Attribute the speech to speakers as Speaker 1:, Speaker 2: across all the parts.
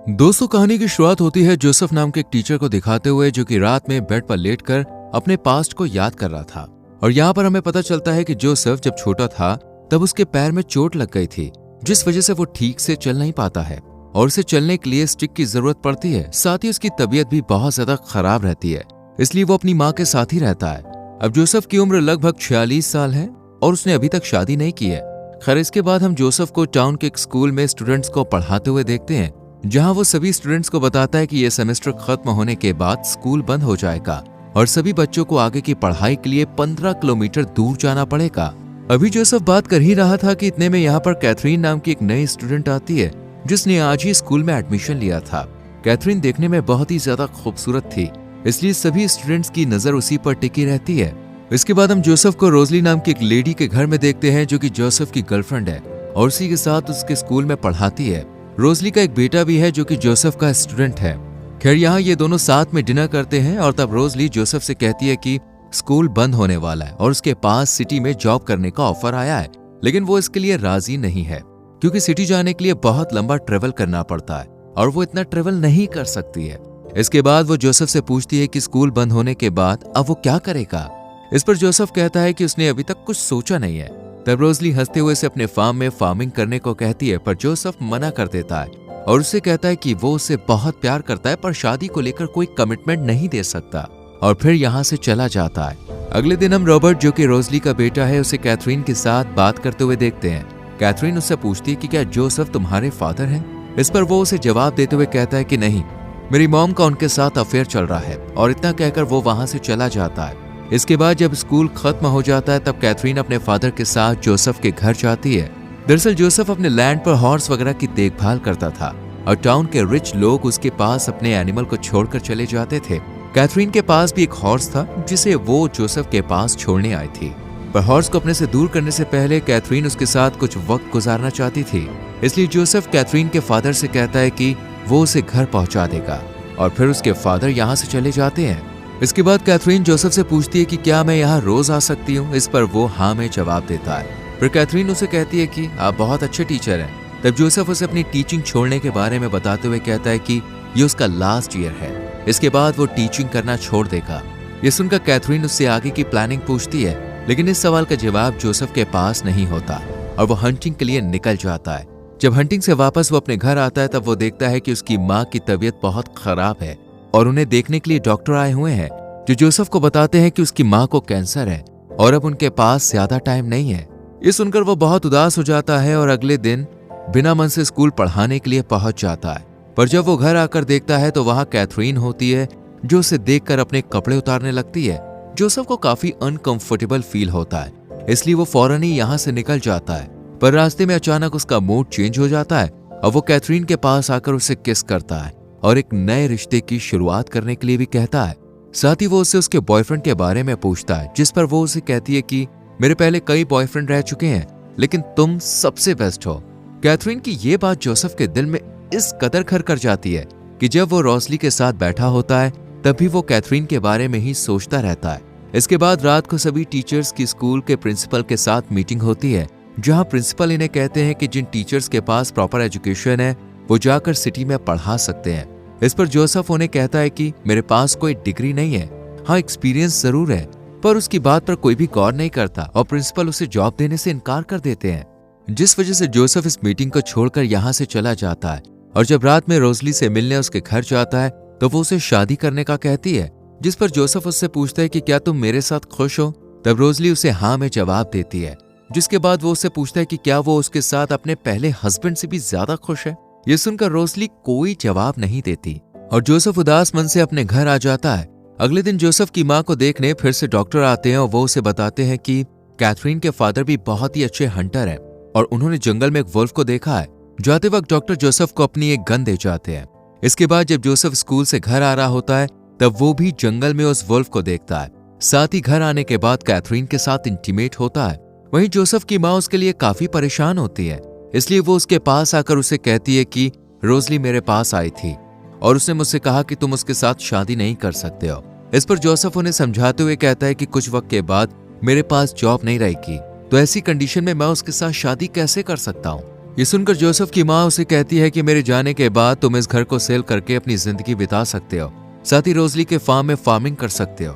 Speaker 1: दोस्तों, कहानी की शुरुआत होती है जोसेफ नाम के एक टीचर को दिखाते हुए, जो कि रात में बेड पर लेटकर अपने पास्ट को याद कर रहा था। और यहाँ पर हमें पता चलता है कि जोसेफ जब छोटा था तब उसके पैर में चोट लग गई थी, जिस वजह से वो ठीक से चल नहीं पाता है और उसे चलने के लिए स्टिक की जरूरत पड़ती है। साथ ही उसकी तबीयत भी बहुत ज्यादा खराब रहती है, इसलिए वो अपनी माँ के साथ ही रहता है। अब जोसेफ की उम्र लगभग 46 साल है और उसने अभी तक शादी नहीं की है। खैर, इसके बाद हम जोसेफ को टाउन के एक स्कूल में स्टूडेंट्स को पढ़ाते हुए देखते हैं, जहां वो सभी स्टूडेंट्स को बताता है कि ये सेमेस्टर खत्म होने के बाद स्कूल बंद हो जाएगा और सभी बच्चों को आगे की पढ़ाई के लिए 15 किलोमीटर दूर जाना पड़ेगा। अभी जोसेफ बात कर ही रहा था कि इतने में यहाँ पर कैथरीन नाम की एक नई स्टूडेंट आती है, जिसने आज ही स्कूल में एडमिशन लिया था। कैथरीन देखने में बहुत ही ज्यादा खूबसूरत थी, इसलिए सभी स्टूडेंट्स की नजर उसी पर टिकी रहती है। इसके बाद हम जोसेफ को रोजली नाम की एक लेडी के घर में देखते हैं, जो कि जोसेफ की गर्लफ्रेंड है और उसी के साथ उसके स्कूल में पढ़ाती है। रोजली का एक बेटा भी है, जो कि जोसेफ का स्टूडेंट है। खैर, यहाँ ये दोनों साथ में डिनर करते हैं और तब रोजली जोसेफ से कहती है कि स्कूल बंद होने वाला है और उसके पास सिटी में जॉब करने का ऑफर आया है, लेकिन वो इसके लिए राजी नहीं है, क्योंकि सिटी जाने के लिए बहुत लंबा ट्रेवल करना पड़ता है और वो इतना ट्रेवल नहीं कर सकती है। इसके बाद वो जोसेफ से पूछती है कि स्कूल बंद होने के बाद अब वो क्या करेगा। इस पर जोसेफ कहता है कि उसने अभी तक कुछ सोचा नहीं है। तब रोजली हंसते हुए से अपने फार्म में फार्मिंग करने को कहती है, पर जोसेफ मना कर देता है और उससे कहता है कि वो उससे बहुत प्यार करता है, पर शादी को लेकर कोई कमिटमेंट नहीं दे सकता, और फिर यहाँ से चला जाता है। अगले दिन हम रॉबर्ट, जो कि रोजली का बेटा है, उसे कैथरीन के साथ बात करते हुए देखते हैं। कैथरीन उससे पूछती है कि क्या जोसेफ तुम्हारे फादर हैं? इस पर वो उसे जवाब देते हुए कहता है कि नहीं, मेरी मॉम का उनके साथ अफेयर चल रहा है, और इतना कहकर वो वहां से चला जाता है। इसके बाद जब स्कूल खत्म हो जाता है, तब कैथरीन अपने फादर के साथ जोसेफ के घर जाती है। दरअसल जोसेफ अपने लैंड पर हॉर्स वगैरह की देखभाल करता था और टाउन के रिच लोग उसके पास अपने एनिमल को छोड़कर चले जाते थे। कैथरीन के पास भी एक हॉर्स था, जिसे वो जोसेफ के पास छोड़ने आई थी, पर हॉर्स को अपने से दूर करने से पहले कैथरीन उसके साथ कुछ वक्त गुजारना चाहती थी। इसलिए जोसेफ कैथरीन के फादर से कहता है कि वो उसे घर पहुंचा देगा और फिर उसके फादर यहाँ से चले जाते हैं। इसके बाद कैथरीन जोसेफ से पूछती है कि क्या मैं यहाँ रोज आ सकती हूँ। इस पर वो हाँ में जवाब देता है। फिर कैथरीन उसे कहती है कि आप बहुत अच्छे टीचर हैं। तब जोसेफ उसे अपनी टीचिंग छोड़ने के बारे में बताते हुए कहता है कि ये उसका लास्ट ईयर है, इसके बाद वो टीचिंग करना छोड़ देगा। ये सुनकर कैथरीन उससे आगे की प्लानिंग पूछती है, लेकिन इस सवाल का जवाब जोसेफ के पास नहीं होता और वो हंटिंग के लिए निकल जाता है। जब हंटिंग से वापस वो अपने घर आता है, तब वो देखता है कि उसकी माँ की तबीयत बहुत खराब है और उन्हें देखने के लिए डॉक्टर आए हुए हैं, जो जोसेफ को बताते हैं कि उसकी माँ को कैंसर है और अब उनके पास ज्यादा टाइम नहीं है। ये सुनकर वो बहुत उदास हो जाता है और अगले दिन बिना मन से स्कूल पढ़ाने के लिए पहुंच जाता है। पर जब वो घर आकर देखता है तो वहां कैथरीन होती है, जो उसे देखकर अपने कपड़े उतारने लगती है। जोसेफ को काफी अनकंफर्टेबल फील होता है, इसलिए वो फौरन ही यहाँ से निकल जाता है। पर रास्ते में अचानक उसका मूड चेंज हो जाता है और वो कैथरीन के पास आकर उसे किस करता है और एक नए रिश्ते की शुरुआत करने के लिए भी कहता है। साथ ही वो उससे उसके बॉयफ्रेंड के बारे में पूछता है, जिस पर वो उसे कहती है कि मेरे पहले कई बॉयफ्रेंड रह चुके हैं, लेकिन तुम सबसे बेस्ट हो। कैथरीन की ये बात जोसेफ के दिल में इस कदर घर कर जाती है कि जब वो रोजली के साथ बैठा होता है, तभी वो कैथरीन के बारे में ही सोचता रहता है। इसके बाद रात को सभी टीचर्स की स्कूल के प्रिंसिपल के साथ मीटिंग होती है, जहां प्रिंसिपल इन्हें कहते हैं कि जिन टीचर्स के पास प्रॉपर एजुकेशन है वो जाकर सिटी में पढ़ा सकते हैं। इस पर जोसेफ उन्हें कहता है कि मेरे पास कोई डिग्री नहीं है, हाँ एक्सपीरियंस जरूर है, पर उसकी बात पर कोई भी गौर नहीं करता और प्रिंसिपल उसे जॉब देने से इनकार कर देते हैं, जिस वजह से जोसेफ इस मीटिंग को छोड़कर यहाँ से चला जाता है। और जब रात में रोजली से मिलने उसके घर जाता है, तो वो उसे शादी करने का कहती है, जिस पर जोसेफ उससे पूछता है कि क्या तुम मेरे साथ खुश हो। तब रोजली उसे हाँ में जवाब देती है, जिसके बाद वो उससे पूछता है कि क्या वो उसके साथ अपने पहले हस्बैंड से भी ज्यादा खुश है। ये सुनकर रोजली कोई जवाब नहीं देती और जोसेफ उदास मन से अपने घर आ जाता है। अगले दिन जोसेफ की माँ को देखने फिर से डॉक्टर आते हैं और वो उसे बताते हैं कि कैथरीन के फादर भी बहुत ही अच्छे हंटर हैं और उन्होंने जंगल में एक वुल्फ को देखा है। जाते वक्त डॉक्टर जोसेफ को अपनी एक गन दे जाते हैं। इसके बाद जब जोसेफ स्कूल से घर आ रहा होता है, तब वो भी जंगल में उस वुल्फ को देखता है। साथ ही घर आने के बाद कैथरीन के साथ इंटीमेट होता है। वहीं जोसेफ की माँ उसके लिए काफी परेशान होती है, इसलिए वो उसके पास आकर उसे कहती है कि रोजली मेरे पास आई थी और उसने मुझसे कहा कि तुम उसके साथ शादी नहीं कर सकते हो। इस पर जोसेफ उन्हें समझाते हुए कहता है कि कुछ वक्त के बाद मेरे पास जॉब नहीं रहेगी, तो ऐसी कंडीशन में मैं उसके साथ शादी कैसे कर सकता हूँ। ये सुनकर जोसेफ की माँ उसे कहती है कि मेरे जाने के बाद तुम इस घर को सेल करके अपनी जिंदगी बिता सकते हो, साथ ही रोजली के फार्म में फार्मिंग कर सकते हो।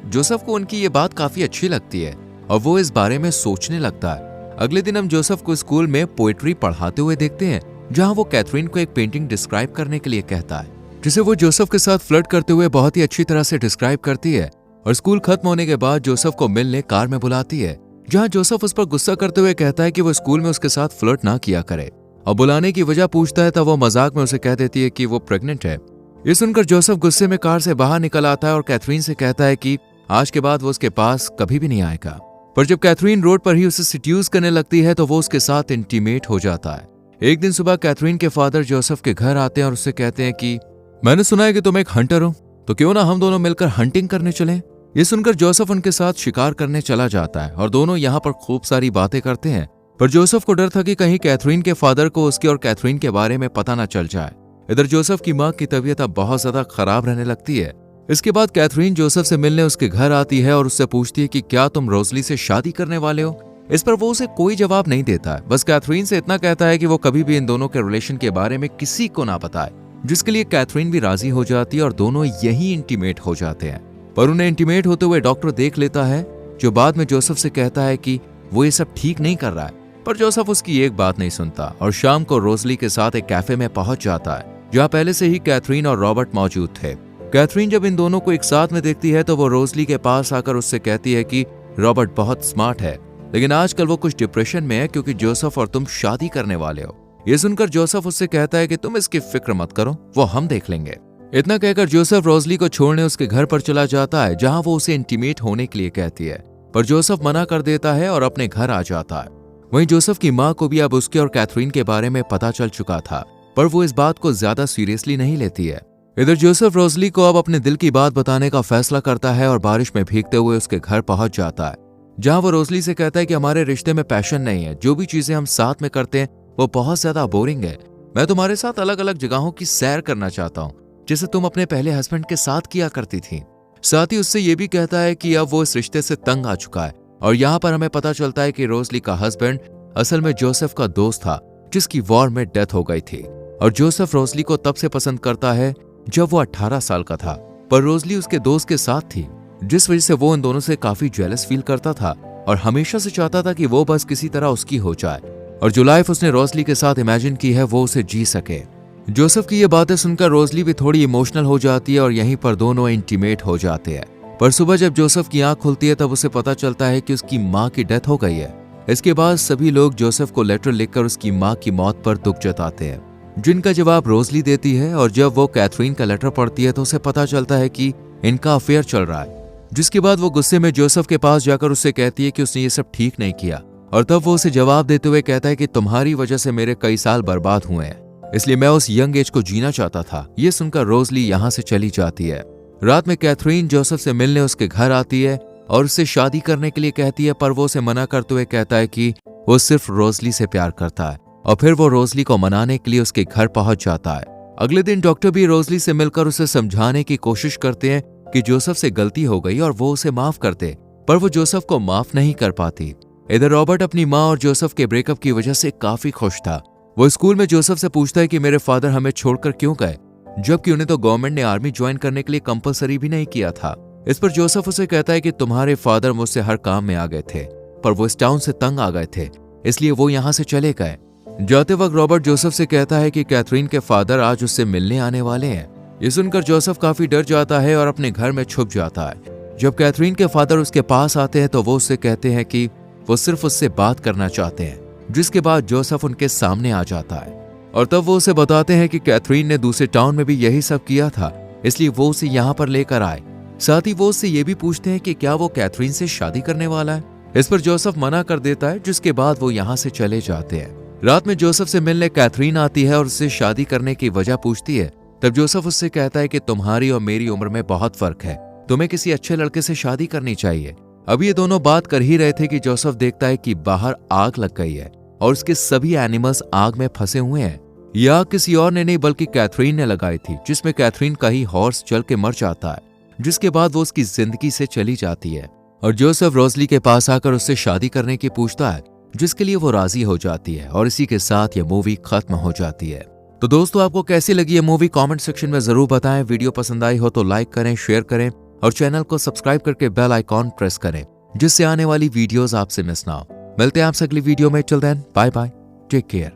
Speaker 1: जोसेफ को उनकी ये बात काफी अच्छी लगती है और वो इस बारे में सोचने लगता है। अगले दिन हम जोसेफ को स्कूल में पोएट्री पढ़ाते हुए देखते हैं, जहां वो कैथरीन को एक पेंटिंग डिस्क्राइब करने के लिए कहता है, जिसे वो जोसेफ के साथ फ्लर्ट करते हुए बहुत ही अच्छी तरह से डिस्क्राइब करती है। और स्कूल खत्म होने के बाद जोसेफ को मिलने कार में बुलाती है, जहां जोसेफ उस पर गुस्सा करते हुए कहता है कि वो स्कूल में उसके साथ फ्लर्ट ना किया करे और बुलाने की वजह पूछता है, तब वो मजाक में उसे कह देती है कि वो प्रेग्नेंट है। ये सुनकर जोसेफ गुस्से में कार से बाहर निकल आता है और कैथरीन से कहता है कि आज के बाद वो उसके पास कभी भी नहीं आएगा। पर जब कैथरीन रोड पर ही उसे सिट्यूज करने लगती है तो वो उसके साथ इंटीमेट हो जाता है। एक दिन सुबह कैथरीन के फादर जोसेफ के घर आते हैं और उससे कहते हैं कि मैंने सुना है कि तुम एक हंटर हो, तो क्यों ना हम दोनों मिलकर हंटिंग करने चलें। ये सुनकर जोसेफ उनके साथ शिकार करने चला जाता है और दोनों यहाँ पर खूब सारी बातें करते हैं। पर जोसेफ को डर था कि कहीं कैथरीन के फादर को उसके और कैथरीन के बारे में पता न चल जाए। इधर जोसेफ की माँ की तबीयत अब बहुत ज्यादा खराब रहने लगती है। इसके बाद कैथरीन जोसेफ से मिलने उसके घर आती है और उससे पूछती है कि क्या तुम रोजली से शादी करने वाले हो। इस पर वो उसे कोई जवाब नहीं देता है, बस कैथरीन से इतना कहता है कि वो कभी भी इन दोनों के रिलेशन के बारे में किसी को ना बताए, जिसके लिए कैथरीन भी राजी हो जाती है और दोनों यही इंटीमेट हो जाते हैं। पर उन्हें इंटीमेट होते हुए डॉक्टर देख लेता है, जो बाद में जोसेफ से कहता है कि वो ये सब ठीक नहीं कर रहा है। पर जोसेफ उसकी एक बात नहीं सुनता और शाम को रोजली के साथ एक कैफे में पहुंच जाता है, जहां पहले से ही कैथरीन और रॉबर्ट मौजूद थे। कैथरीन जब इन दोनों को एक साथ में देखती है तो वो रोजली के पास आकर उससे कहती है कि रॉबर्ट बहुत स्मार्ट है, लेकिन आजकल वो कुछ डिप्रेशन में है क्योंकि जोसेफ और तुम शादी करने वाले हो। ये सुनकर जोसेफ उससे कहता है कि तुम इसकी फिक्र मत करो, वो हम देख लेंगे। इतना कहकर जोसेफ रोजली को छोड़ने उसके घर पर चला जाता है, जहां वो उसे इंटीमेट होने के लिए कहती है, पर जोसेफ मना कर देता है और अपने घर आ जाता है। वहीं जोसेफ की माँ को भी अब उसके और कैथरीन के बारे में पता चल चुका था, पर वो इस बात को ज्यादा सीरियसली नहीं लेती है। इधर जोसेफ रोजली को अब अपने दिल की बात बताने का फैसला करता है और बारिश में भीगते हुए उसके घर पहुंच जाता है, जहां वो रोजली से कहता है कि हमारे रिश्ते में पैशन नहीं है, जो भी चीजें हम साथ में करते हैं वो बहुत ज्यादा बोरिंग है। मैं तुम्हारे साथ अलग अलग जगहों की सैर करना चाहता हूँ, जिसे तुम अपने पहले हस्बैंड के साथ किया करती थी। साथ ही उससे ये भी कहता है कि अब वो इस रिश्ते से तंग आ चुका है। और यहाँ पर हमें पता चलता है कि रोजली का हस्बैंड असल में जोसेफ का दोस्त था, जिसकी वॉर में डेथ हो गई थी। और जोसेफ रोजली को तब से पसंद करता है जब वो 18 साल का था, पर रोजली उसके दोस्त के साथ थी, जिस वजह से वो इन दोनों से काफी जेलस फील करता था और हमेशा से चाहता था कि वो बस किसी तरह उसकी हो जाए और जो लाइफ उसने रोजली के साथ इमेजिन की है वो उसे जी सके। जोसेफ की ये बातें सुनकर रोजली भी थोड़ी इमोशनल हो जाती है और यहीं पर दोनों इंटीमेट हो जाते हैं। पर सुबह जब जोसेफ की आंख खुलती है तब उसे पता चलता है कि उसकी माँ की डेथ हो गई है। इसके बाद सभी लोग जोसेफ को लेटर लिखकर उसकी माँ की मौत पर दुख जताते हैं, जिनका जवाब रोजली देती है। और जब वो कैथरीन का लेटर पढ़ती है तो उसे पता चलता है कि इनका अफेयर चल रहा है, जिसके बाद वो गुस्से में जोसेफ के पास जाकर उससे कहती है कि उसने ये सब ठीक नहीं किया। और तब वो उसे जवाब देते हुए कहता है कि तुम्हारी वजह से मेरे कई साल बर्बाद हुए हैं, इसलिए मैं उस यंग एज को जीना चाहता था। ये सुनकर रोजली यहाँ से चली जाती है। रात में कैथरीन जोसेफ से मिलने उसके घर आती है और उससे शादी करने के लिए कहती है, पर वो उसे मना करते हुए कहता है कि वो सिर्फ रोजली से प्यार करता है। और फिर वो रोजली को मनाने के लिए उसके घर पहुंच जाता है। अगले दिन डॉक्टर भी रोजली से मिलकर उसे समझाने की कोशिश करते हैं कि जोसेफ से गलती हो गई और वो उसे माफ कर दे, पर वो जोसेफ को माफ नहीं कर पाती। इधर रॉबर्ट अपनी माँ और जोसेफ के ब्रेकअप की वजह से काफी खुश था। वो स्कूल में जोसेफ से पूछता है कि मेरे फादर हमें छोड़कर क्यों गए, जबकि उन्हें तो गवर्नमेंट ने आर्मी ज्वाइन करने के लिए कंपलसरी भी नहीं किया था। इस पर जोसेफ उसे कहता है कि तुम्हारे फादर मुझसे हर काम में आ गए थे, पर वो इस टाउन से तंग आ गए थे, इसलिए वो यहाँ से चले गए। जाते वक्त रॉबर्ट जोसेफ से कहता है कि कैथरीन के फादर आज उससे मिलने आने वाले हैं। ये सुनकर जोसेफ काफी डर जाता है और अपने घर में छुप जाता है। जब कैथरीन के फादर उसके पास आते हैं तो वो उससे कहते हैं कि वो सिर्फ उससे बात करना चाहते हैं, जिसके बाद जोसेफ उनके सामने आ जाता है। और तब वो उसे बताते हैं कि कैथरीन ने दूसरे टाउन में भी यही सब किया था, इसलिए वो उसे यहाँ पर लेकर आए। साथ ही वो उससे ये भी पूछते हैं कि क्या वो कैथरीन से शादी करने वाला है। इस पर जोसेफ मना कर देता है, जिसके बाद वो यहाँ से चले जाते हैं। रात में जोसेफ से मिलने कैथरीन आती है और उससे शादी करने की वजह पूछती है। तब जोसेफ उससे कहता है कि तुम्हारी और मेरी उम्र में बहुत फर्क है, तुम्हें किसी अच्छे लड़के से शादी करनी चाहिए। अब ये दोनों बात कर ही रहे थे कि जोसेफ देखता है कि बाहर आग लग गई है और उसके सभी एनिमल्स आग में फंसे हुए हैं। यह आग किसी और ने नहीं बल्कि कैथरीन ने लगाई थी, जिसमें कैथरीन का ही हॉर्स जल के मर जाता है, जिसके बाद वो उसकी जिंदगी से चली जाती है। और जोसेफ रोजली के पास आकर उससे शादी करने की पूछता है, जिसके लिए वो राजी हो जाती है और इसी के साथ ये मूवी खत्म हो जाती है। तो दोस्तों, आपको कैसी लगी ये मूवी कमेंट सेक्शन में जरूर बताएं। वीडियो पसंद आई हो तो लाइक करें, शेयर करें और चैनल को सब्सक्राइब करके बेल आइकॉन प्रेस करें, जिससे आने वाली वीडियोस आपसे मिस ना हो। मिलते हैं आपसे अगली वीडियो में। Till then, bye bye, take care.